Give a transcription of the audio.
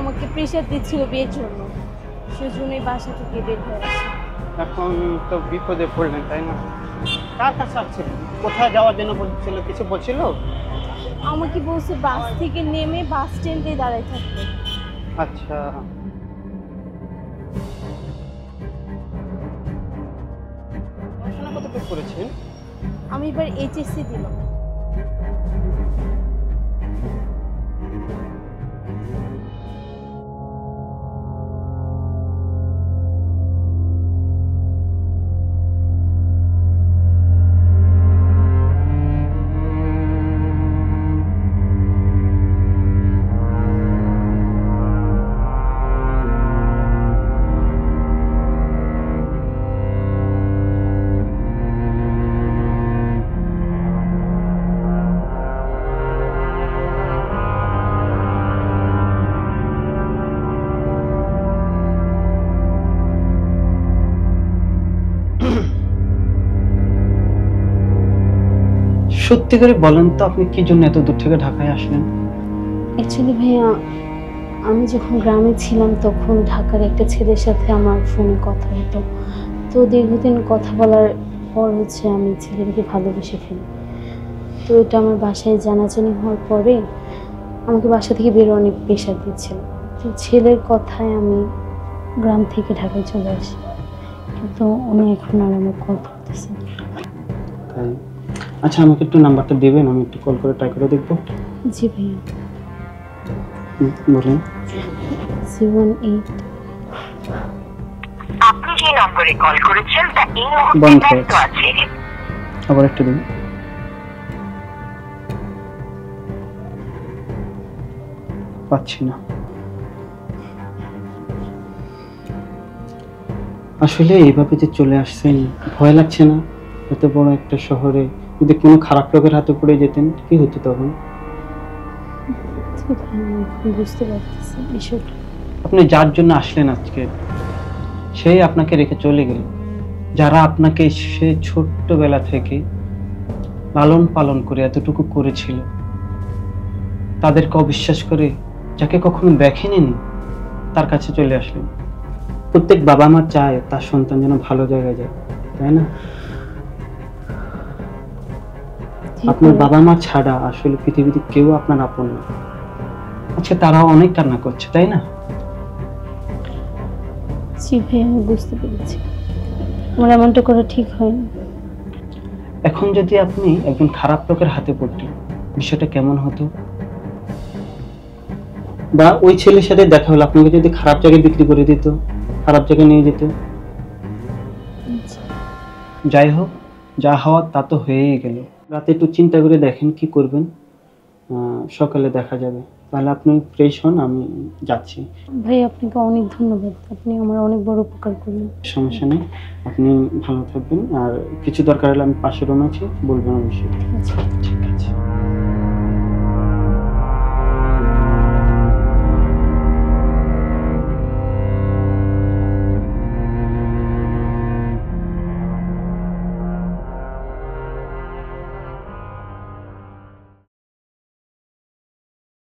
আমাকে প্রেশার দিচ্ছিল বিয়ের জন্য, সেজন্যই বাসা থেকে বের হয়ে আসি। এখন তো বিপদে পড়লেন, তাই না? কার কাছে আসছিলেন? কোথায় যাওয়ার জন্য বলছিল? কিছু বলছিল? আমাকে বলছে বাস থেকে নেমে বাস স্ট্যান্ডে দাঁড়ায় থাকতে। আচ্ছা, পড়াশোনা কতটুকু করেছেন? আমি এবার এইচএসসি দিলাম। সত্যি করে বলেন তো, আপনি কি জন্য এত দূর থেকে ঢাকায় আসলেন? অ্যাকচুয়ালি ভাইয়া, আমি যখন গ্রামে ছিলাম তখন ঢাকার একটা ছেলের সাথে আমার ফোনে কথা হতো। তো দীর্ঘদিন কথা বলার পর আমি ছেলেটাকে ভালোবেসে ফেলি। তো এটা আমার বাসায় জানাজানি হওয়ার পরে আমাকে বাসা থেকে বের অনেক প্রেশার দিচ্ছিল। তো ছেলের কথায় আমি গ্রাম থেকে ঢাকায় চলে আসি, কিন্তু উনি এখন আর আমার কল করতেছে। তাই? আচ্ছা, আমাকে একটু নাম্বারটা দেবেন, আমি একটু কল করে ট্রাই করে দেখবো। জি ভাইয়া। বলেন। 018। আপনি যে নম্বরে কল করেছেন তা এই বন্ধ মুহূর্তে ব্যস্ত আছে। আবার একটু দিন। পাচ্ছি না। আসলে এইভাবে যে চলে আসছেন, ভয় লাগছে না? এত বড় একটা শহরে যদি কোনো খারাপ লোকের হাতে পড়ে যেতেন, কি হতো তখন? বুঝতে পারতেছি বিষয়টা। আপনি যার জন্য আসলেন আজকে, সেই আপনাকে রেখে চলে গেল। যারা আপনাকে সে ছোট্টবেলা থেকে লালন পালন করে এতটুকু করেছিল, তাদেরকে অবিশ্বাস করে, যাকে কখনো দেখেনি তার কাছে চলে আসলেন। প্রত্যেক বাবা মা চায় তার সন্তান যেন ভালো জায়গায় যায়, তাই না? আপনার বাবা মা ছাড়া আসলে পৃথিবীতে কেউ আপনার আপন না। আচ্ছা, তারাও অনেক কান্না করছে, তাই না? জি ভাই, আমি বুঝতে পেরেছি। আমার এমনটা করা ঠিক হয়নি। এখন যদি আপনি একজন খারাপ লোকের হাতে পড়তেন, বিষয়টা কেমন হতো? বা ওই ছেলের সাথে দেখা হলো, আপনাকে যদি খারাপ জায়গায় বিক্রি করে দিত, খারাপ জায়গায় নিয়ে যেত। যাই হোক, যা হওয়ার তা তো হয়েই গেল। রাতে একটু চিন্তা করে দেখেন কি করবেন, সকালে দেখা যাবে। তাহলে আপনি ফ্রেশ হন, আমি যাচ্ছি। ভাই, আপনাকে অনেক ধন্যবাদ, আপনি আমার অনেক বড় উপকার করলেন। সমস্যা নেই, আপনি ভালো থাকবেন। আর কিছু দরকার হলে আমি পাশের রুমে আছি, বলবেন অবশ্যই। আচ্ছা। ঠিক আছে।